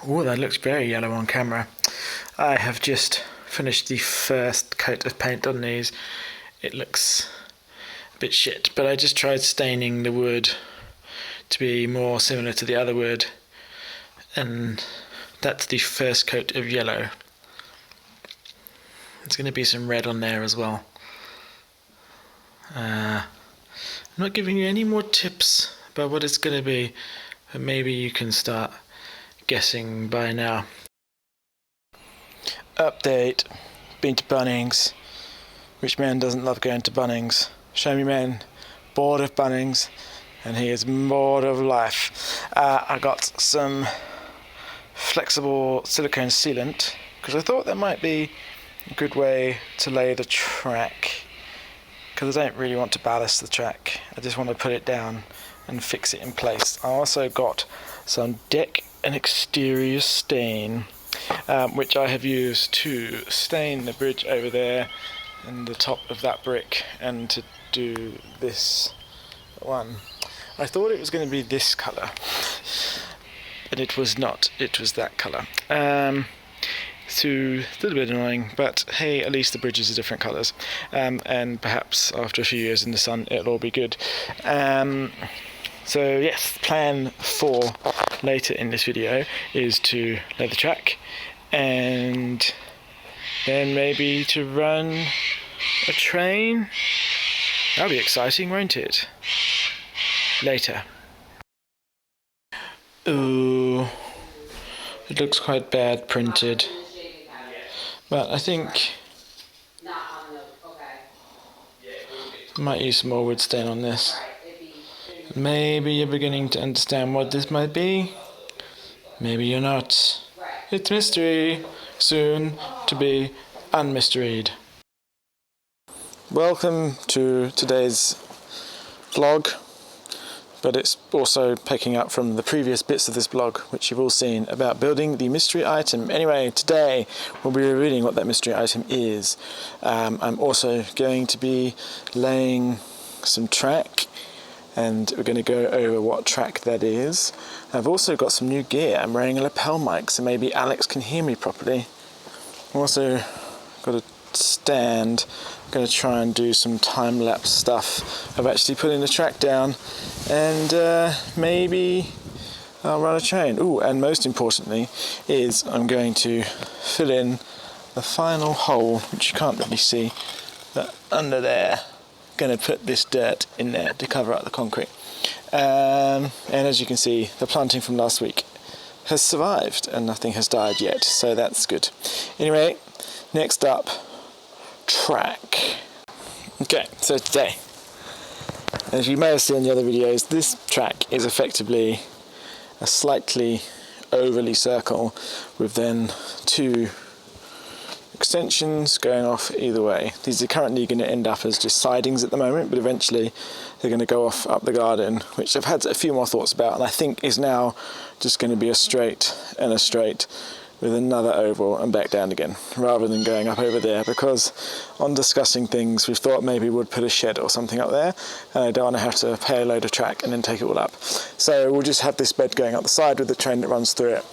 Oh, that looks very yellow on camera. I have just finished the first coat of paint on these. It looks a bit shit, but I just tried staining the wood to be more similar to the other wood, and that's the first coat of yellow. There's going to be some red on there as well. I'm not giving you any more tips about what it's going to be, but maybe you can start guessing by now. Update. Been to Bunnings. Which man doesn't love going to Bunnings? Show me man. Bored of Bunnings, and he is bored of life. I got some flexible silicone sealant because I thought that might be a good way to lay the track, because I don't really want to ballast the track. I just want to put it down and fix it in place. I also got some deck and exterior stain, which I have used to stain the bridge over there and the top of that brick, and to do this one. I thought it was going to be this colour, but it was not. It was that colour. So a little bit annoying, but hey, at least the bridges are different colours, and perhaps after a few years in the sun it'll all be good. So yes, plan for later in this video is to lay the track, and then maybe to run a train. That'll be exciting, won't it? Later. Ooh, it looks quite bad printed, but I think I might use some more wood stain on this. Maybe you're beginning to understand what this might be. Maybe you're not. It's mystery, soon to be unmysteried. Welcome to today's vlog, but it's also picking up from the previous bits of this blog, which you've all seen, about building the mystery item. Anyway, today we'll be revealing what that mystery item is. I'm also going to be laying some track, and we're going to go over what track that is. I've also got some new gear. I'm wearing a lapel mic, so maybe Alex can hear me properly. I've also got a stand. I'm going to try and do some time-lapse stuff of actually putting the track down, and maybe I'll run a train. Ooh, and most importantly is I'm going to fill in the final hole, which you can't really see, but under there. Going to put this dirt in there to cover up the concrete, and as you can see, the planting from last week has survived and nothing has died yet, so that's good. Anyway, next up, track. Okay, so today, as you may have seen in the other videos, this track is effectively a slightly overly circle with then two extensions going off either way. These are currently going to end up as just sidings at the moment, but eventually they're going to go off up the garden, which I've had a few more thoughts about, and I think is now just going to be a straight and a straight with another oval and back down again, rather than going up over there, because on discussing things we've thought maybe we'd put a shed or something up there, and I don't want to have to pay a load of track and then take it all up. So we'll just have this bed going up the side with the train that runs through it.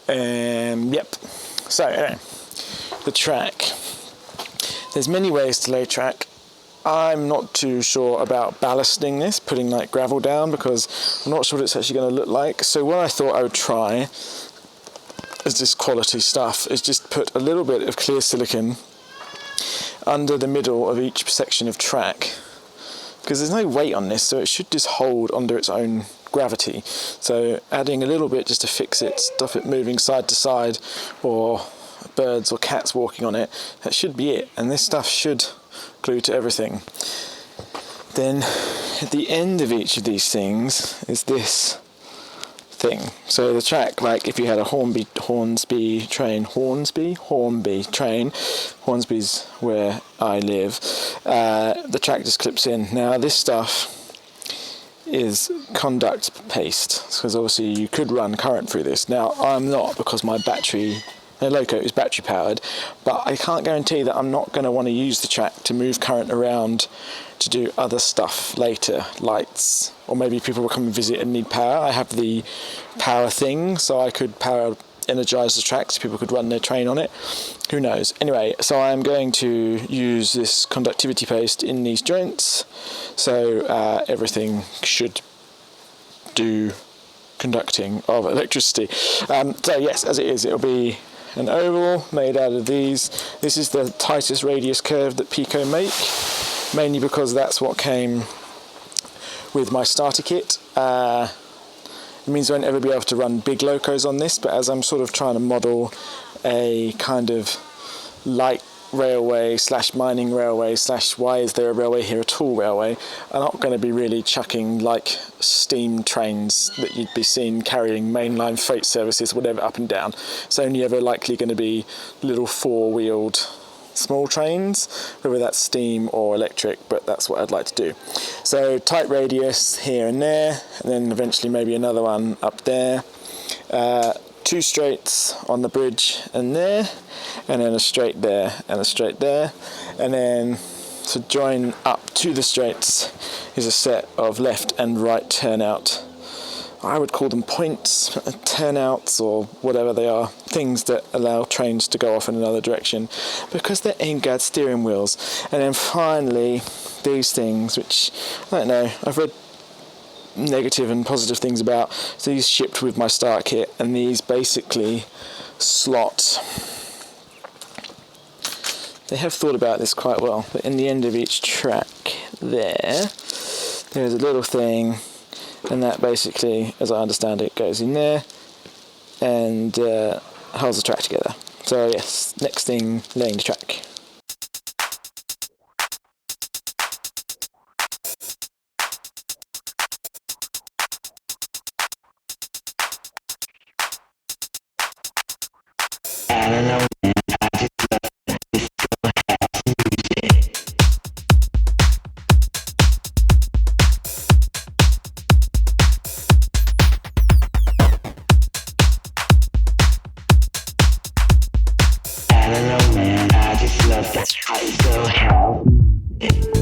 Yep. So anyway, the track. There's many ways to lay track. I'm not too sure about ballasting this, putting like gravel down, because I'm not sure what it's actually going to look like. So what I thought I would try is this quality stuff, is just put a little bit of clear silicone under the middle of each section of track, because there's no weight on this, so it should just hold under its own gravity. So adding a little bit just to fix it, stop it moving side to side, or birds or cats walking on it, that should be it, and this stuff should glue to everything. Then at the end of each of these things is this thing. So the track, like if you had a Hornby train, Hornsby's where I live, the track just clips in. Now this stuff is conduct paste, because obviously you could run current through this. Now I'm not, because my loco is battery powered, but I can't guarantee that I'm not going to want to use the track to move current around to do other stuff later, lights, or maybe people will come and visit and need power. I have the power thing, so I could power energise the track so people could run their train on it. Who knows? Anyway, so I'm going to use this conductivity paste in these joints, so everything should do conducting of electricity. So yes, as it is, it'll be an oval made out of these. This is the tightest radius curve that Pico make, mainly because that's what came with my starter kit. It means I won't ever be able to run big locos on this, but as I'm sort of trying to model a kind of light railway / mining railway / why is there a railway here at all railway, I'm not going to be really chucking like steam trains that you'd be seen carrying mainline freight services, whatever, up and down. It's only ever likely going to be little four-wheeled small trains, whether that's steam or electric, but that's what I'd like to do. So tight radius here and there, and then eventually maybe another one up there. 2 straights on the bridge and there, and then a straight there and a straight there, and then to join up to the straights is a set of left and right turnout. I would call them points, turnouts, or whatever they are, things that allow trains to go off in another direction, because they're aimed at steering wheels. And then finally, these things, which, I don't know, I've read negative and positive things about. So these shipped with my start kit, and these basically slot. They have thought about this quite well, but in the end of each track there's a little thing, and that basically, as I understand it, goes in there and holds the track together. So yes, next thing, laying the track. I don't know, man, I just love this I don't know, man, I just love that disco house music.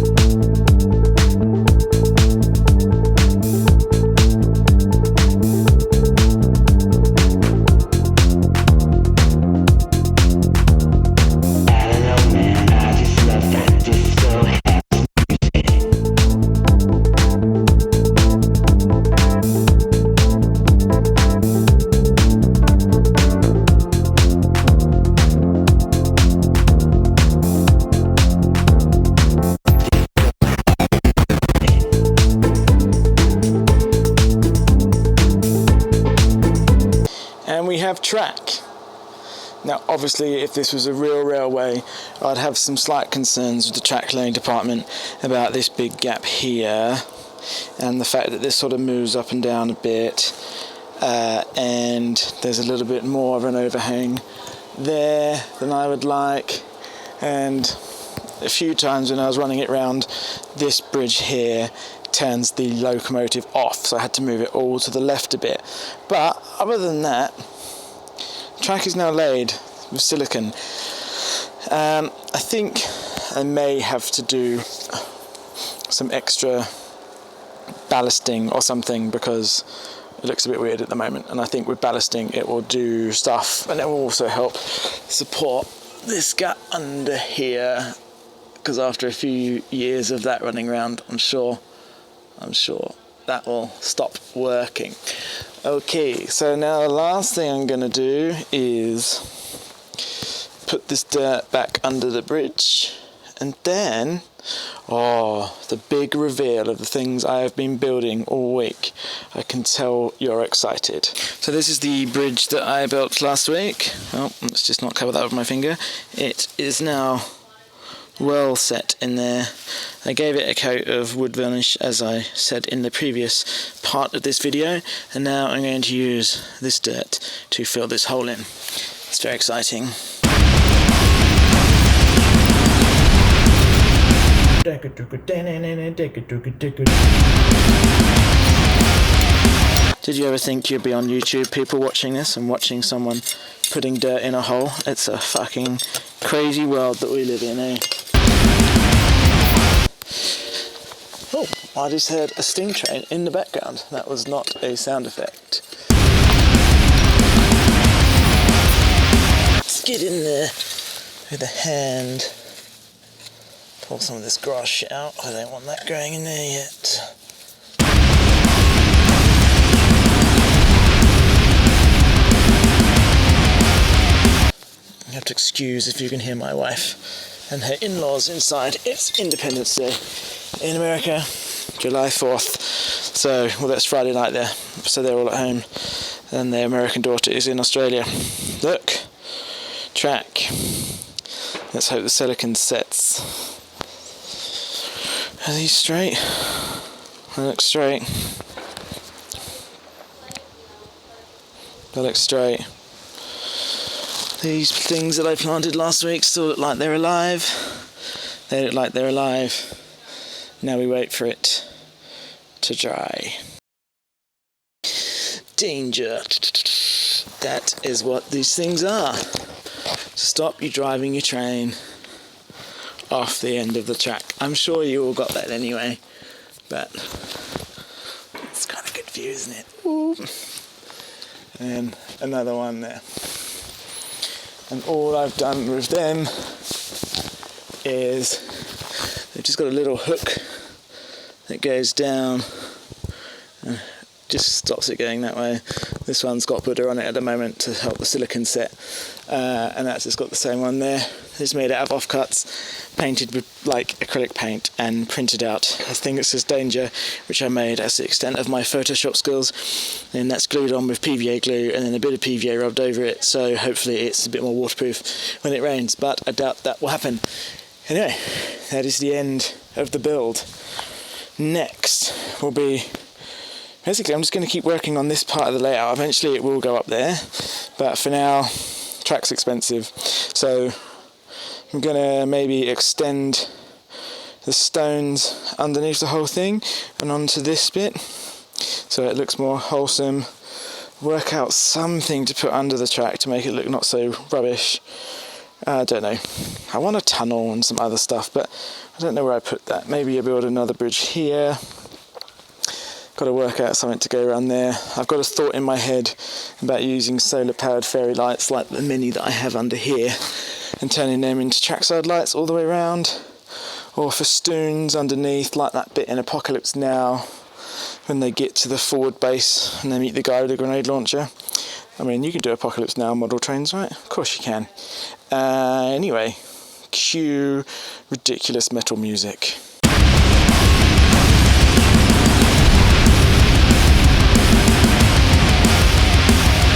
Track. Now obviously if this was a real railway, I'd have some slight concerns with the track laying department about this big gap here and the fact that this sort of moves up and down a bit, and there's a little bit more of an overhang there than I would like, and a few times when I was running it round, this bridge here turns the locomotive off, so I had to move it all to the left a bit. But other than that, track is now laid with silicon. I think I may have to do some extra ballasting or something, because it looks a bit weird at the moment, and I think with ballasting it will do stuff, and it will also help support this gap under here, because after a few years of that running around, I'm sure that will stop working. Okay, so now the last thing I'm going to do is put this dirt back under the bridge, and then, the big reveal of the things I have been building all week. I can tell you're excited. So this is the bridge that I built last week. Oh, let's just not cover that with my finger. It is now well set in there. I gave it a coat of wood varnish, as I said in the previous part of this video, and now I'm going to use this dirt to fill this hole in. It's very exciting. Did you ever think you'd be on YouTube, people watching this, and watching someone putting dirt in a hole? It's a fucking crazy world that we live in, eh? Oh, I just heard a steam train in the background. That was not a sound effect. get in there with a hand, pull some of this grass shit out. I don't want that going in there yet. You have to excuse if you can hear my wife and her in-laws inside. It's Independence Day in America, July 4th. So, well, that's Friday night there. So they're all at home. And their American daughter is in Australia. Look, track. Let's hope the silicon sets. Are these straight? They look straight. They look straight. These things that I planted last week still look like they're alive. They look like they're alive. Now we wait for it to dry. Danger. That is what these things are. To stop you driving your train off the end of the track. I'm sure you all got that anyway, but it's kind of good view, isn't it? Ooh. And another one there. And all I've done with them is they've just got a little hook that goes down and just stops it going that way. This one's got Buddha on it at the moment to help the silicon set, and that's just got the same one there. It's made out of offcuts, painted with like acrylic paint and printed out. I think it says Danger, which I made as the extent of my Photoshop skills. Then that's glued on with PVA glue and then a bit of PVA rubbed over it, so hopefully it's a bit more waterproof when it rains, but I doubt that will happen. Anyway, that is the end of the build. Next will be, basically I'm just going to keep working on this part of the layout. Eventually it will go up there, but for now, track's expensive, so I'm going to maybe extend the stones underneath the whole thing and onto this bit so it looks more wholesome. Work out something to put under the track to make it look not so rubbish. I don't know. I want a tunnel and some other stuff, but I don't know where I put that. Maybe I'll build another bridge here. Got to work out something to go around there. I've got a thought in my head about using solar powered fairy lights like the mini that I have under here and turning them into trackside lights all the way around, or festoons underneath like that bit in Apocalypse Now when they get to the forward base and they meet the guy with the grenade launcher. I mean, you can do Apocalypse Now model trains, right? Of course you can. Anyway, cue ridiculous metal music.